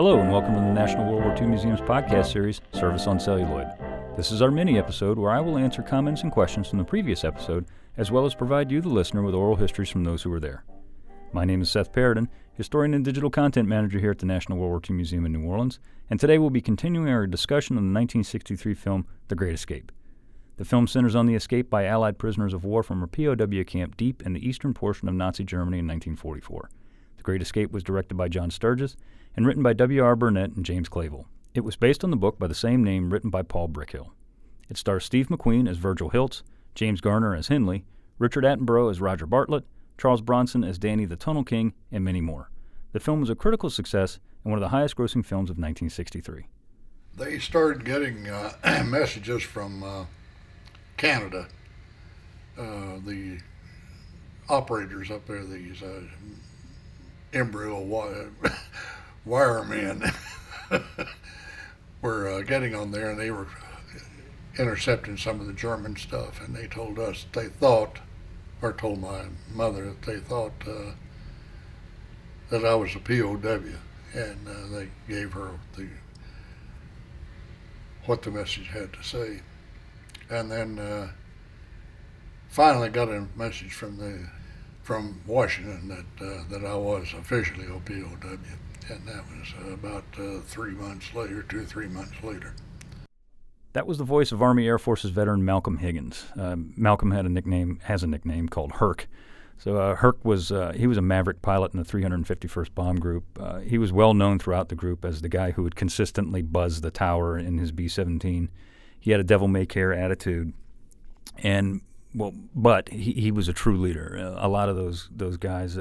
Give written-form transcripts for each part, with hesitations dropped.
Hello and welcome to the National World War II Museum's podcast series, Service on Celluloid. This is our mini-episode where I will answer comments and questions from the previous episode, as well as provide you, the listener, with oral histories from those who were there. My name is Seth Paradin, historian and digital content manager here at the National World War II Museum in New Orleans, and today we'll be continuing our discussion of the 1963 film, The Great Escape. The film centers on the escape by Allied prisoners of war from a POW camp deep in the eastern portion of Nazi Germany in 1944. The Great Escape was directed by John Sturges and written by W.R. Burnett and James Clavell. It was based on the book by the same name written by Paul Brickhill. It stars Steve McQueen as Virgil Hiltz, James Garner as Hindley, Richard Attenborough as Roger Bartlett, Charles Bronson as Danny the Tunnel King, and many more. The film was a critical success and one of the highest-grossing films of 1963. They started getting messages from Canada. The operators up there, these embryo wiremen, were getting on there, and they were intercepting some of the German stuff, and they told us they thought, or told my mother that they thought that I was a POW, and they gave her what the message had to say. And then finally got a message from Washington that I was officially a POW, and that was about 3 months later, 2-3 months later. That was the voice of Army Air Forces veteran Malcolm Higgins. Malcolm has a nickname called Herc. So Herc was he was a maverick pilot in the 351st Bomb Group. He was well known throughout the group as the guy who would consistently buzz the tower in his B-17. He had a devil-may-care attitude, but he was a true leader. A lot of those guys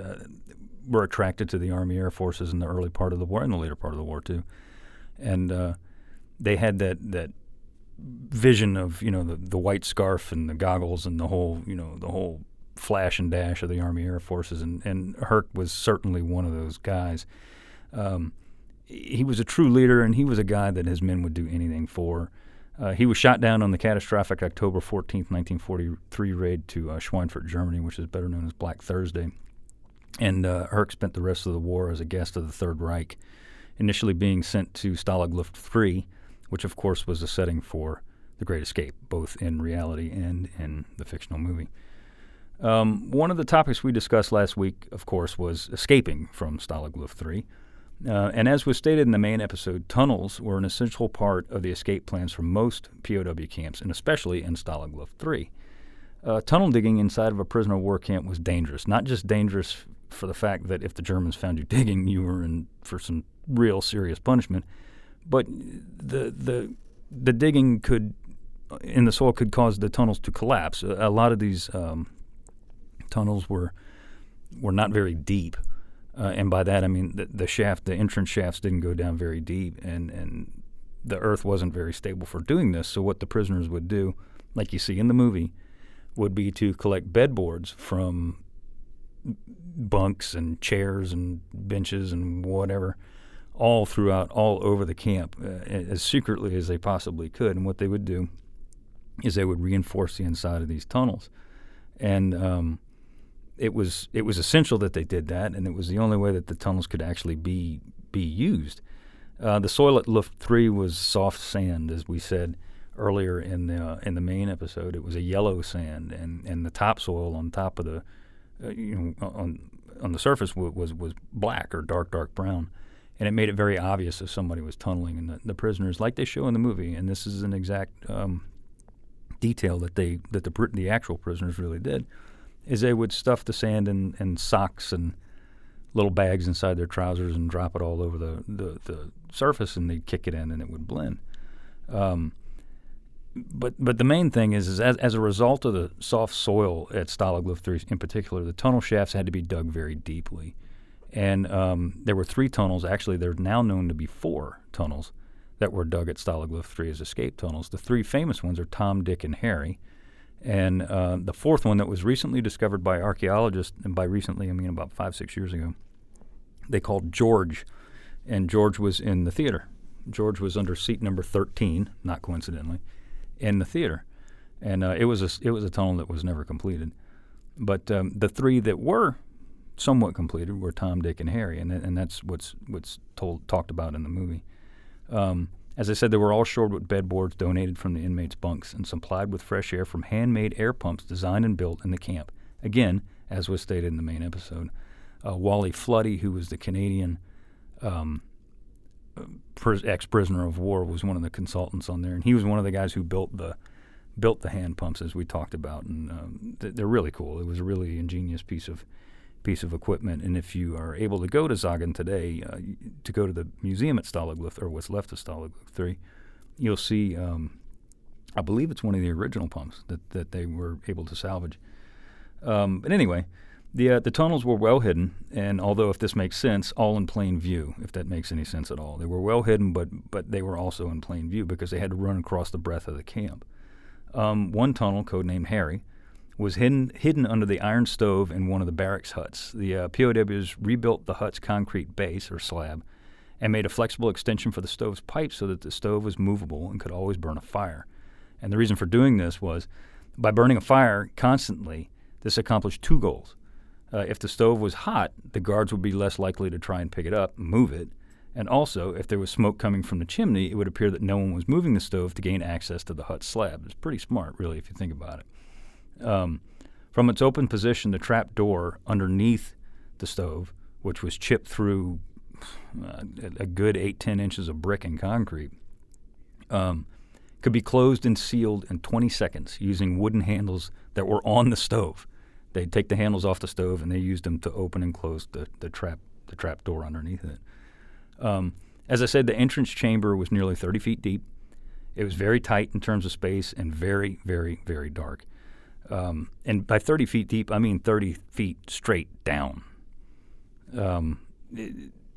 were attracted to the Army Air Forces in the early part of the war and the later part of the war too, and they had that vision of the white scarf and the goggles and the whole flash and dash of the Army Air Forces, and Herc was certainly one of those guys. He was a true leader, and he was a guy that his men would do anything for. He was shot down on the catastrophic October 14th, 1943 raid to Schweinfurt, Germany, which is better known as Black Thursday. And Herc spent the rest of the war as a guest of the Third Reich, initially being sent to Stalag Luft III, which of course was the setting for The Great Escape, both in reality and in the fictional movie. One of the topics we discussed last week, of course, was escaping from Stalag Luft III. And as was stated in the main episode, tunnels were an essential part of the escape plans for most POW camps, and especially in Stalag Luft III. Tunnel digging inside of a prisoner of war camp was dangerous, not just dangerous for the fact that if the Germans found you digging, you were in for some real serious punishment, but the digging in the soil could cause the tunnels to collapse. A lot of these tunnels were not very deep. And by that I mean the entrance shafts didn't go down very deep, and the earth wasn't very stable for doing this. So what the prisoners would do, like you see in the movie, would be to collect bedboards from bunks and chairs and benches and whatever, all over the camp, as secretly as they possibly could. And what they would do is they would reinforce the inside of these tunnels, and it was essential that they did that, and it was the only way that the tunnels could actually be used. The soil at Luft 3 was soft sand, as we said earlier in the main episode. It was a yellow sand, and the topsoil on top of the on the surface was black or dark brown, and it made it very obvious if somebody was tunneling. And the prisoners, like they show in the movie, and this is an exact detail that the actual prisoners really did, is they would stuff the sand in socks and little bags inside their trousers and drop it all over the surface, and they'd kick it in and it would blend. But the main thing is as a result of the soft soil at Stalag Luft III in particular, the tunnel shafts had to be dug very deeply. And there were 3 tunnels. Actually, there are now known to be 4 tunnels that were dug at Stalag Luft III as escape tunnels. The 3 famous ones are Tom, Dick, and Harry. And the 4th one that was recently discovered by archaeologists, and by recently I mean about 5-6 years ago, they called George, and George was in the theater. George was under seat number 13, not coincidentally, in the theater, and it was a tunnel that was never completed. But the 3 that were somewhat completed were Tom, Dick, and Harry, and that's what's talked about in the movie. As I said, they were all shored with bedboards donated from the inmates' bunks and supplied with fresh air from handmade air pumps designed and built in the camp. Again, as was stated in the main episode, Wally Floody, who was the Canadian ex-prisoner of war, was one of the consultants on there, and he was one of the guys who built the hand pumps, as we talked about, and they're really cool. It was a really ingenious piece of equipment, and if you are able to go to Zagan today, to go to the museum at Stalag Luft, or what's left of Stalag Luft III, you'll see, I believe it's one of the original pumps that they were able to salvage. But anyway, the tunnels were well hidden, and although, if this makes sense, all in plain view, if that makes any sense at all. They were well hidden, but they were also in plain view because they had to run across the breadth of the camp. One tunnel, codenamed Harry, was hidden under the iron stove in one of the barracks huts. The POWs rebuilt the hut's concrete base, or slab, and made a flexible extension for the stove's pipe so that the stove was movable and could always burn a fire. And the reason for doing this was, by burning a fire constantly, this accomplished two goals. If the stove was hot, the guards would be less likely to try and pick it up and move it. And also, if there was smoke coming from the chimney, it would appear that no one was moving the stove to gain access to the hut's slab. It's pretty smart, really, if you think about it. From its open position, the trap door underneath the stove, which was chipped through a good 8-10 inches of brick and concrete, could be closed and sealed in 20 seconds using wooden handles that were on the stove. They'd take the handles off the stove, and they used them to open and close the trap door underneath it. As I said, the entrance chamber was nearly 30 feet deep. It was very tight in terms of space and very, very, very dark. And by 30 feet deep, I mean 30 feet straight down. And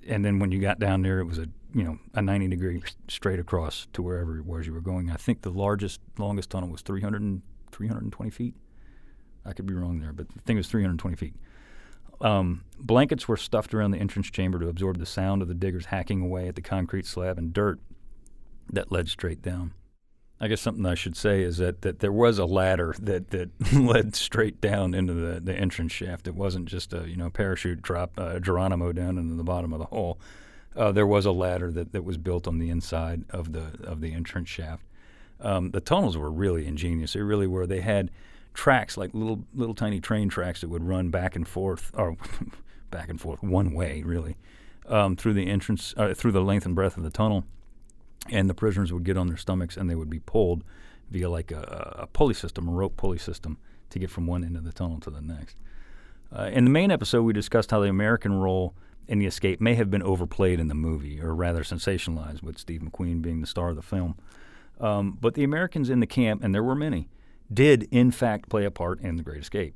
then when you got down there, it was a 90-degree straight across to wherever it was you were going. I think the longest tunnel was 320 feet. I could be wrong there, but the thing was 320 feet. Blankets were stuffed around the entrance chamber to absorb the sound of the diggers hacking away at the concrete slab and dirt that led straight down. I guess something I should say is that there was a ladder that led straight down into the entrance shaft. It wasn't just a parachute drop Geronimo down into the bottom of the hole. There was a ladder that was built on the inside of the entrance shaft. The tunnels were really ingenious. They really were. They had tracks, like little tiny train tracks that would run back and forth one way, really, through the entrance, through the length and breadth of the tunnel. And the prisoners would get on their stomachs, and they would be pulled via like a pulley system, a rope pulley system, to get from one end of the tunnel to the next. In the main episode, we discussed how the American role in the escape may have been overplayed in the movie, or rather sensationalized, with Steve McQueen being the star of the film. But the Americans in the camp, and there were many, did in fact play a part in the Great Escape.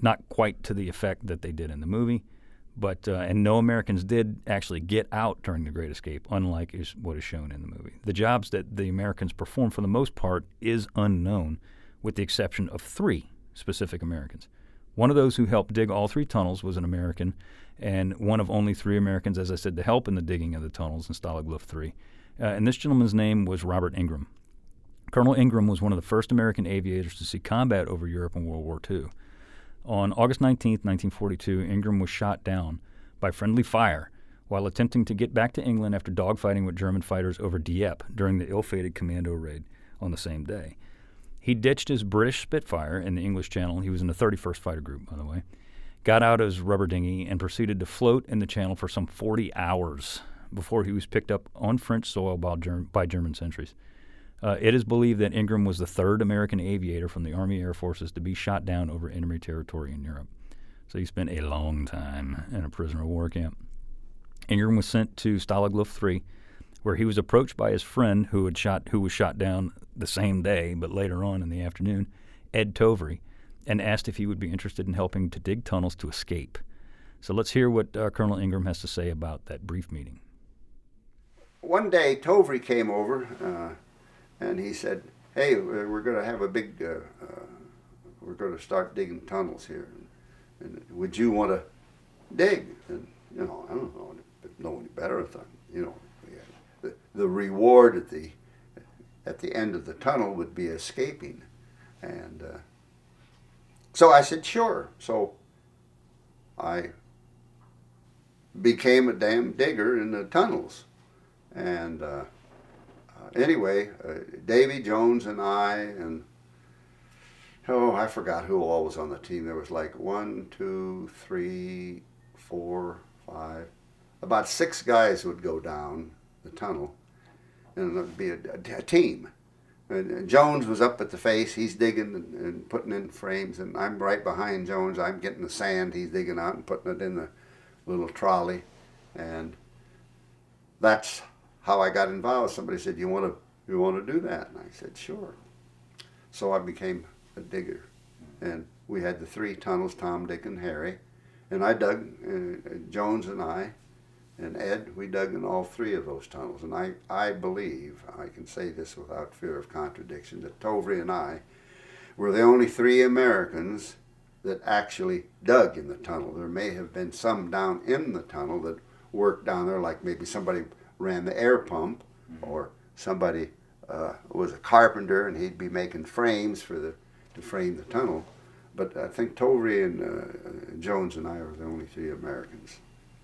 Not quite to the effect that they did in the movie, but and no Americans did actually get out during the Great Escape, unlike what is shown in the movie. The jobs that the Americans performed for the most part is unknown, with the exception of 3 specific Americans. One of those who helped dig all 3 tunnels was an American, and one of only 3 Americans, as I said, to help in the digging of the tunnels in Stalag Luft III. And this gentleman's name was Robert Ingraham. Colonel Ingraham was one of the first American aviators to see combat over Europe in World War II. On August 19, 1942, Ingraham was shot down by friendly fire while attempting to get back to England after dogfighting with German fighters over Dieppe during the ill-fated commando raid on the same day. He ditched his British Spitfire in the English Channel. He was in the 31st Fighter Group, by the way. Got out his rubber dinghy and proceeded to float in the Channel for some 40 hours before he was picked up on French soil by German sentries. It is believed that Ingraham was the 3rd American aviator from the Army Air Forces to be shot down over enemy territory in Europe. So he spent a long time in a prisoner of war camp. Ingraham was sent to Stalag Luft III, where he was approached by his friend who was shot down the same day, but later on in the afternoon, Ed Tovey, and asked if he would be interested in helping to dig tunnels to escape. So let's hear what Colonel Ingraham has to say about that brief meeting. One day, Tovey came over, and he said, "Hey, we're going to have a big, we're going to start digging tunnels here. And would you want to dig?" And, I don't know any better. I thought, the reward at the end of the tunnel would be escaping. And so I said, sure. So I became a damn digger in the tunnels. And anyway, Davy Jones and I, and I forgot who all was on the team. There was like 1, 2, 3, 4, 5, about 6 guys would go down the tunnel, and it would be a team. And Jones was up at the face. He's digging and putting in frames, and I'm right behind Jones. I'm getting the sand. He's digging out and putting it in the little trolley, and that's how I got involved. Somebody said, "You want to do that?" And I said, "Sure." So I became a digger, and we had the 3 tunnels: Tom, Dick, and Harry, and I dug. Jones and I, and Ed, we dug in all 3 of those tunnels. And I believe I can say this without fear of contradiction, that Tovey and I were the only 3 Americans that actually dug in the tunnel. There may have been some down in the tunnel that worked down there, like maybe somebody ran the air pump, or somebody was a carpenter and he'd be making frames to frame the tunnel. But I think Tovey and Jones and I were the only 3 Americans.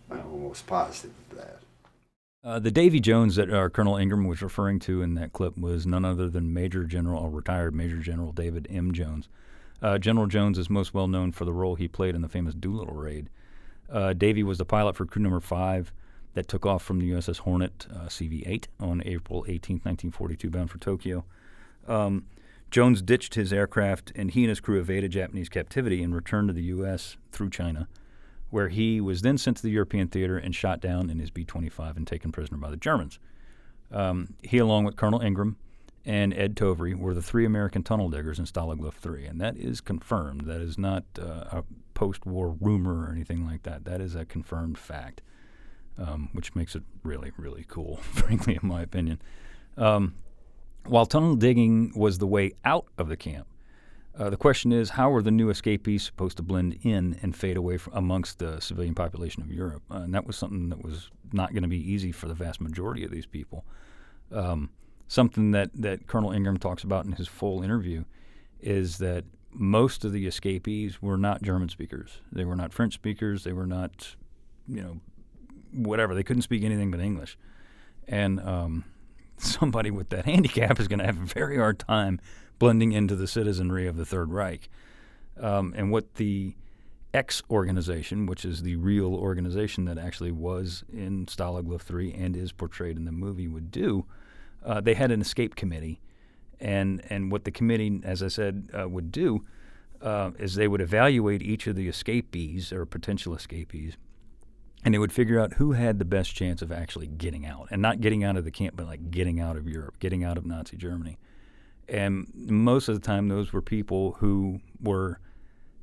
I'm almost positive of that. The Davy Jones that Colonel Ingraham was referring to in that clip was none other than retired Major General David M. Jones. General Jones is most well known for the role he played in the famous Doolittle raid. Davy was the pilot for crew number 5 that took off from the USS Hornet CV-8 on April 18, 1942, bound for Tokyo. Jones ditched his aircraft, and he and his crew evaded Japanese captivity and returned to the U.S. through China, where he was then sent to the European theater and shot down in his B-25 and taken prisoner by the Germans. He, along with Colonel Ingraham and Ed Tovey, were the 3 American tunnel diggers in Stalag Luft III, and that is confirmed. That is not a post-war rumor or anything like that. That is a confirmed fact, which makes it really, really cool, frankly, in my opinion. While tunnel digging was the way out of the camp, the question is, how are the new escapees supposed to blend in and fade away amongst the civilian population of Europe? And that was something that was not going to be easy for the vast majority of these people. Something that Colonel Ingraham talks about in his full interview is that most of the escapees were not German speakers. They were not French speakers. They were not, whatever. They couldn't speak anything but English. And somebody with that handicap is going to have a very hard time blending into the citizenry of the Third Reich. And what the X organization, which is the real organization that actually was in Stalag Luft III and is portrayed in the movie, would do, they had an escape committee. And what the committee, as I said, would do is they would evaluate each of the escapees or potential escapees, and they would figure out who had the best chance of actually getting out, and not getting out of the camp, but like getting out of Europe, getting out of Nazi Germany. And most of the time, those were people who were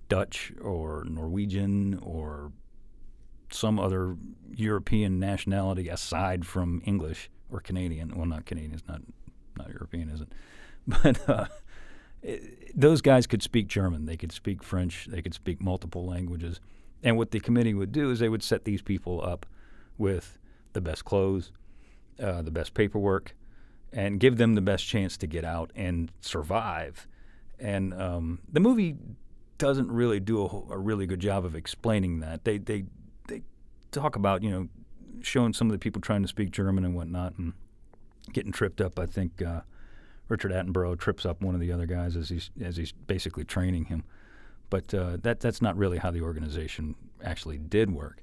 Dutch or Norwegian or some other European nationality aside from English or Canadian. Well, not Canadian. It's not European, is it? But those guys could speak German. They could speak French. They could speak multiple languages. And what the committee would do is they would set these people up with the best clothes, the best paperwork, and give them the best chance to get out and survive. And the movie doesn't really do a really good job of explaining that. They talk about, showing some of the people trying to speak German and whatnot and getting tripped up. I think Richard Attenborough trips up one of the other guys as he's basically training him. But that's not really how the organization actually did work.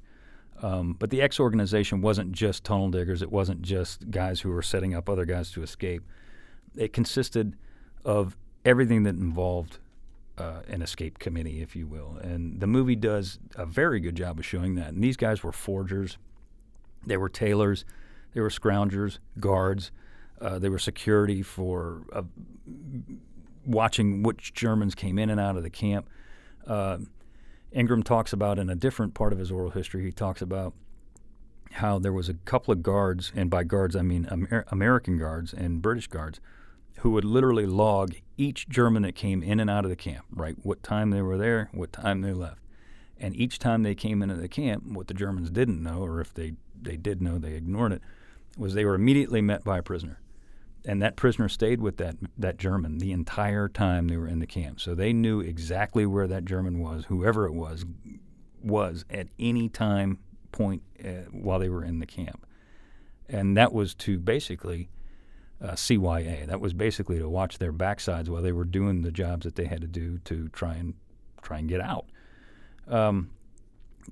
But the X organization wasn't just tunnel diggers. It wasn't just guys who were setting up other guys to escape. It consisted of everything that involved an escape committee, if you will. And the movie does a very good job of showing that. And these guys were forgers. They were tailors. They were scroungers, guards. They were security for watching which Germans came in and out of the camp. Ingraham talks about, in a different part of his oral history, he talks about how there was a couple of guards, and by guards I mean American guards and British guards, who would literally log each German that came in and out of the camp, right? What time they were there, what time they left. And each time they came into the camp, what the Germans didn't know, or if they did know, they ignored it, was they were immediately met by a prisoner. And that prisoner stayed with that German the entire time they were in the camp. So they knew exactly where that German was, whoever it was, was at any time point while they were in the camp. And that was to basically CYA. That was basically to watch their backsides while they were doing the jobs that they had to do to try and get out.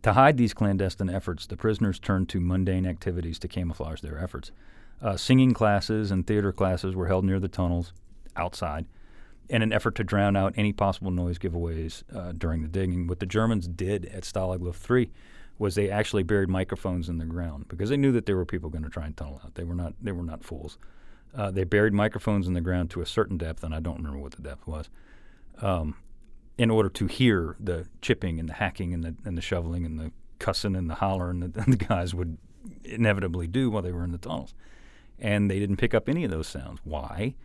To hide these clandestine efforts, the prisoners turned to mundane activities to camouflage their efforts. Singing classes and theater classes were held near the tunnels outside in an effort to drown out any possible noise giveaways during the digging. What the Germans did at Stalag Luft III was they actually buried microphones in the ground because they knew that there were people going to try and tunnel out. They were not fools. They buried microphones in the ground to a certain depth, and I don't remember what the depth was, in order to hear the chipping and the hacking and the shoveling and the cussing and the hollering that the guys would inevitably do while they were in the tunnels. And they didn't pick up any of those sounds. Why?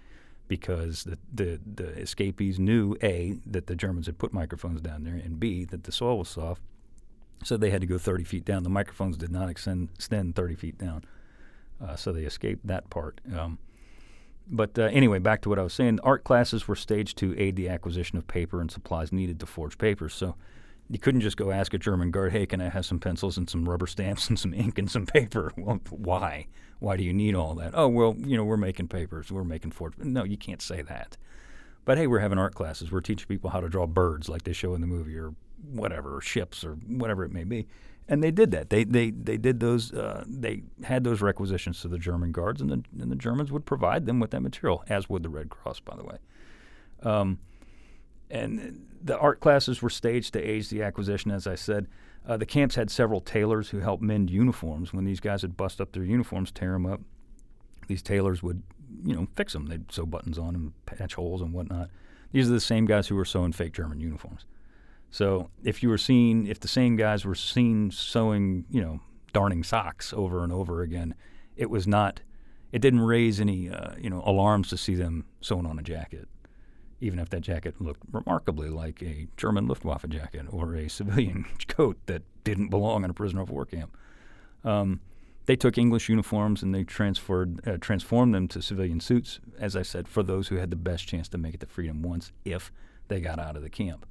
Because the escapees knew, A, that the Germans had put microphones down there, and B, that the soil was soft, so they had to go 30 feet down. The microphones did not extend 30 feet down, so they escaped that part. But anyway, back to what I was saying. Art classes were staged to aid the acquisition of paper and supplies needed to forge papers. So you couldn't just go ask a German guard, hey, can I have some pencils and some rubber stamps and some ink and some paper? Well, why? Why do you need all that? Oh, well, we're making papers. We're making forge. No, you can't say that. But, hey, we're having art classes. We're teaching people how to draw birds like they show in the movie or whatever, or ships or whatever it may be. And they did that. They did those. They had those requisitions to the German guards, and the Germans would provide them with that material, as would the Red Cross, by the way. And the art classes were staged to aid the acquisition, as I said. The camps had several tailors who helped mend uniforms. When these guys would bust up their uniforms, tear them up, these tailors would, fix them. They'd sew buttons on them, patch holes and whatnot. These are the same guys who were sewing fake German uniforms. So if the same guys were seen sewing, darning socks over and over again, it didn't raise any, alarms to see them sewing on a jacket, even if that jacket looked remarkably like a German Luftwaffe jacket or a civilian coat that didn't belong in a prisoner of war camp. They took English uniforms and they transformed them to civilian suits, as I said, for those who had the best chance to make it to freedom once if they got out of the camp.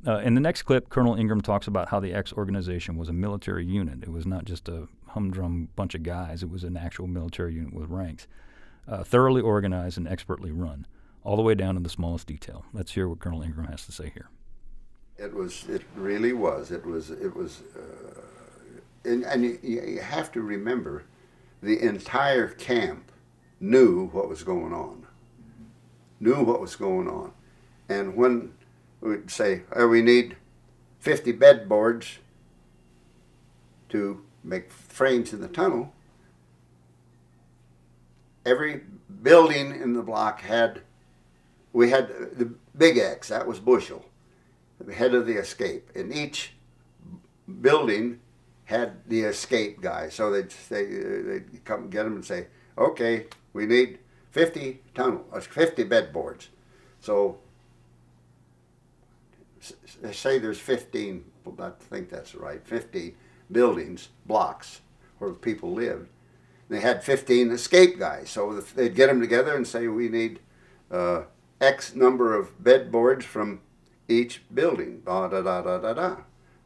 In the next clip, Colonel Ingraham talks about how the X organization was a military unit. It was not just a humdrum bunch of guys. It was an actual military unit with ranks, thoroughly organized and expertly run, all the way down to the smallest detail. Let's hear what Colonel Ingraham has to say here. It really was. And you have to remember, the entire camp knew what was going on. And when we'd say, we need 50 bed boards to make frames in the tunnel, every building in the block we had the big X, that was Bushel, the head of the escape. And each building had the escape guy. So they'd come get them and say, okay, we need 50 bed boards. So say there's 15, I think that's right, 50 buildings, blocks where people lived. They had 15 escape guys. So they'd get them together and say, we need X number of bed boards from each building, da da da da da da.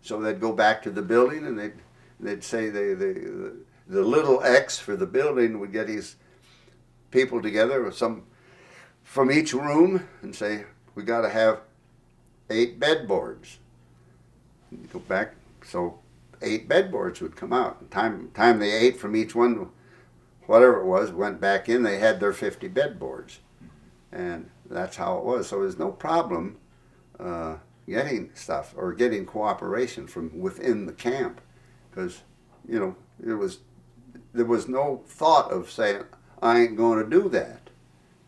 So they'd go back to the building and they'd say the little X for the building would get these people together with some from each room and say, we got to have 8 bed boards. You go back, so 8 bed boards would come out. Time they ate from each one, whatever it was, went back in, they had their 50 bed boards. And that's how it was. So there's no problem getting stuff or getting cooperation from within the camp, because there was no thought of saying, I ain't going to do that,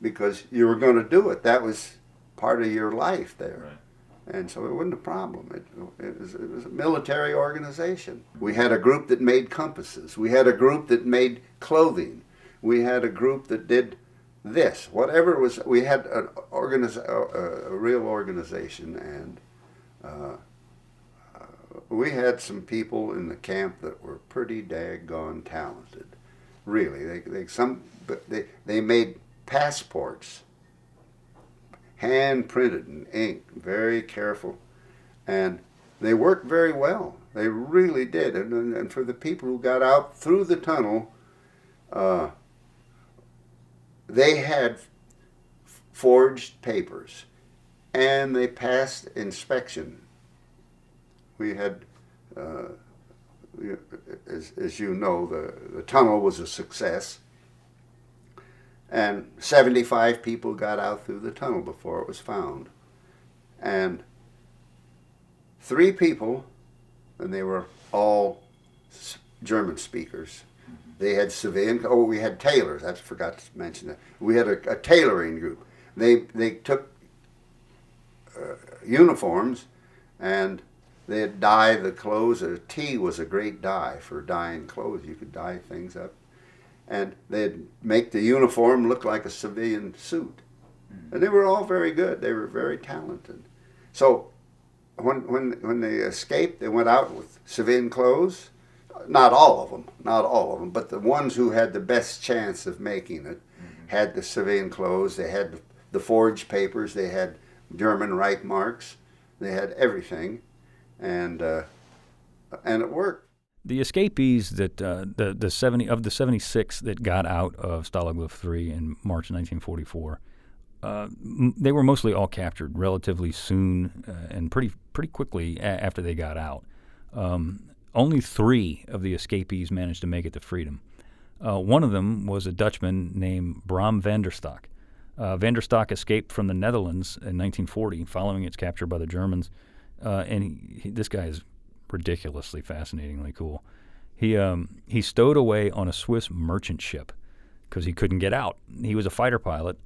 because you were going to do it. That was part of your life there. Right. And so it wasn't a problem. It was a military organization. We had a group that made compasses. We had a group that made clothing. We had a group that did this. Whatever it was, we had a real organization, and we had some people in the camp that were pretty daggone talented. Really, they made passports, hand printed in ink, very careful, and They worked very well. They really did. And for the people who got out through the tunnel, they had forged papers, and they passed inspection. We had, as you know, the tunnel was a success, and 75 people got out through the tunnel before it was found. And 3 people, and they were all German speakers. They had civilian, we had tailors, I forgot to mention that. We had a tailoring group. They took uniforms, and they'd dye the clothes. Tea was a great dye for dyeing clothes. You could dye things up. And they'd make the uniform look like a civilian suit. And they were all very good. They were very talented. So when they escaped, they went out with civilian clothes. Not all of them, but the ones who had the best chance of making it had the civilian clothes. They had the forged papers. They had German right marks. They had everything, and it worked. The escapees that the 76 that got out of Stalag Luft III in March 1944, they were mostly all captured relatively soon and pretty quickly after they got out. Only 3 of the escapees managed to make it to freedom. One of them was a Dutchman named Bram van der Stok. Van der Stok escaped from the Netherlands in 1940 following its capture by the Germans, and this guy is ridiculously fascinatingly cool. He stowed away on a Swiss merchant ship because he couldn't get out. He was a fighter pilot.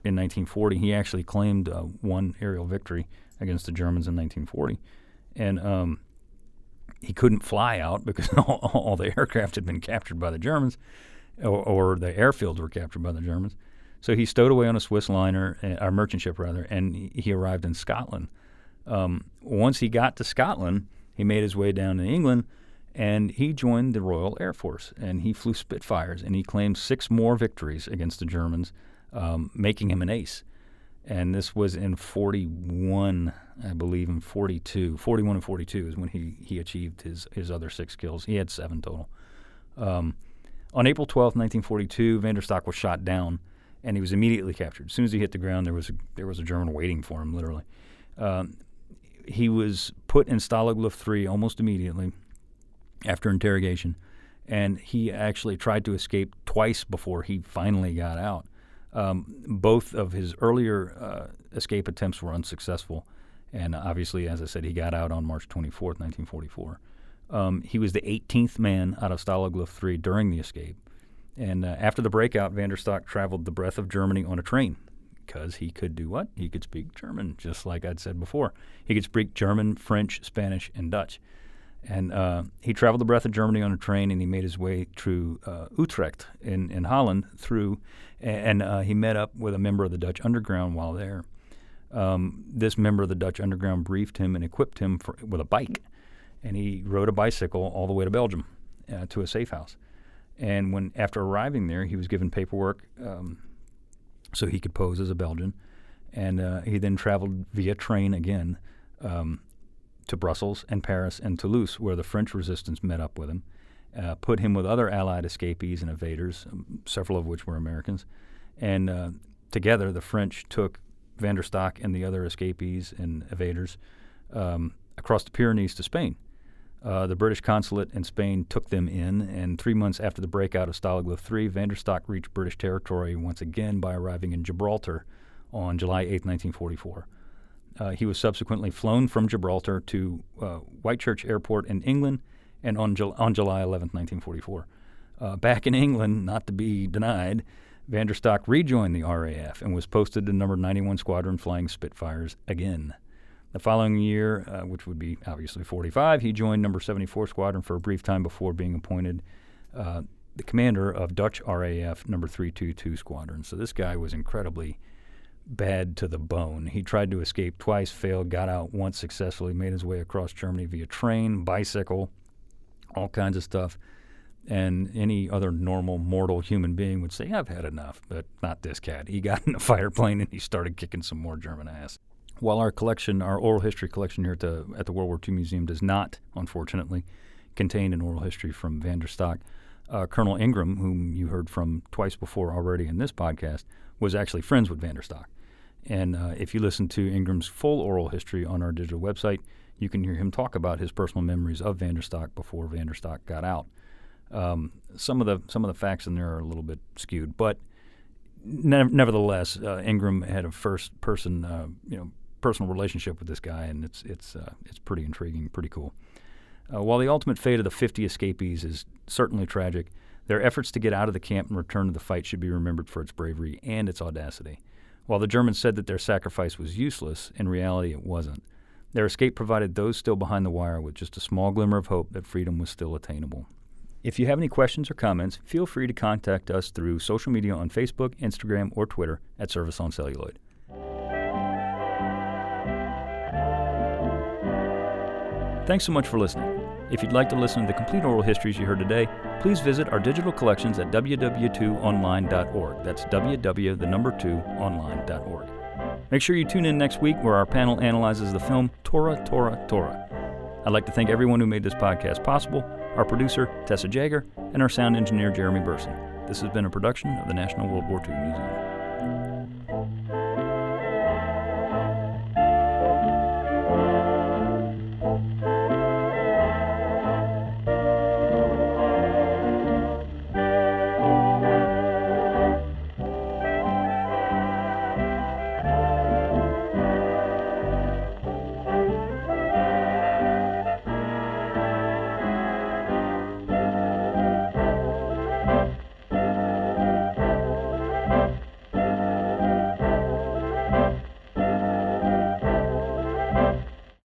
In 1940, he actually claimed one aerial victory against the Germans in 1940, and he couldn't fly out because all the aircraft had been captured by the Germans, or the airfields were captured by the Germans. So he stowed away on a Swiss liner, a merchant ship rather, and he arrived in Scotland. Once he got to Scotland, he made his way down to England, and he joined the Royal Air Force, and he flew Spitfires, and he claimed 6 more victories against the Germans, making him an ace. And this was in 41, I believe, in 42. 41 and 42 is when he achieved his other 6 kills. He had 7 total. On April 12th, 1942, van der Stok was shot down, and he was immediately captured. As soon as he hit the ground, there was a German waiting for him, literally. He was put in Stalag Luft III almost immediately after interrogation, and he actually tried to escape twice before he finally got out. Both of his earlier escape attempts were unsuccessful, and obviously, as I said, he got out on March 24th, 1944. He was the 18th man out of Stalag Luft III during the escape, and after the breakout, van der Stok traveled the breadth of Germany on a train because he could do what? He could speak German, just like I'd said before. He could speak German, French, Spanish, and Dutch. And he traveled the breadth of Germany on a train, and he made his way through Utrecht in Holland and he met up with a member of the Dutch Underground while there. This member of the Dutch Underground briefed him and equipped him with a bike, and he rode a bicycle all the way to Belgium to a safe house. And after arriving there, he was given paperwork so he could pose as a Belgian, and he then traveled via train again to Brussels and Paris and Toulouse, where the French resistance met up with him, put him with other Allied escapees and evaders, several of which were Americans. And together, the French took van der Stok and the other escapees and evaders across the Pyrenees to Spain. The British consulate in Spain took them in, and 3 months after the breakout of Stalag Luft III, van der Stok reached British territory once again by arriving in Gibraltar on July 8, 1944. He was subsequently flown from Gibraltar to Whitechurch Airport in England, and on July 11, 1944. Back in England, not to be denied, van der Stok rejoined the RAF and was posted to number 91 Squadron flying Spitfires again. The following year, which would be obviously 45, he joined number 74 Squadron for a brief time before being appointed the commander of Dutch RAF number 322 Squadron. So this guy was incredibly bad to the bone. He tried to escape twice, failed, got out once successfully, made his way across Germany via train, bicycle, all kinds of stuff. And any other normal mortal human being would say, I've had enough, but not this cat. He got in a fighter plane and he started kicking some more German ass. While our collection, our oral history collection here at the World War II Museum does not, unfortunately, contain an oral history from van der Stock, Colonel Ingraham, whom you heard from twice before already in this podcast, was actually friends with van der Stock. And if you listen to Ingraham's full oral history on our digital website, you can hear him talk about his personal memories of van der Stock before van der Stock got out. Some of the facts in there are a little bit skewed, but nevertheless, Ingraham had a personal relationship with this guy, and it's pretty intriguing, pretty cool. While the ultimate fate of the 50 escapees is certainly tragic, their efforts to get out of the camp and return to the fight should be remembered for its bravery and its audacity. While the Germans said that their sacrifice was useless, in reality it wasn't. Their escape provided those still behind the wire with just a small glimmer of hope that freedom was still attainable. If you have any questions or comments, feel free to contact us through social media on Facebook, Instagram, or Twitter at Service on Celluloid. Thanks so much for listening. If you'd like to listen to the complete oral histories you heard today, please visit our digital collections at www.2online.org. That's www.2online.org. Make sure you tune in next week where our panel analyzes the film Tora, Tora, Tora. I'd like to thank everyone who made this podcast possible, our producer, Tessa Jager, and our sound engineer, Jeremy Burson. This has been a production of the National World War II Museum.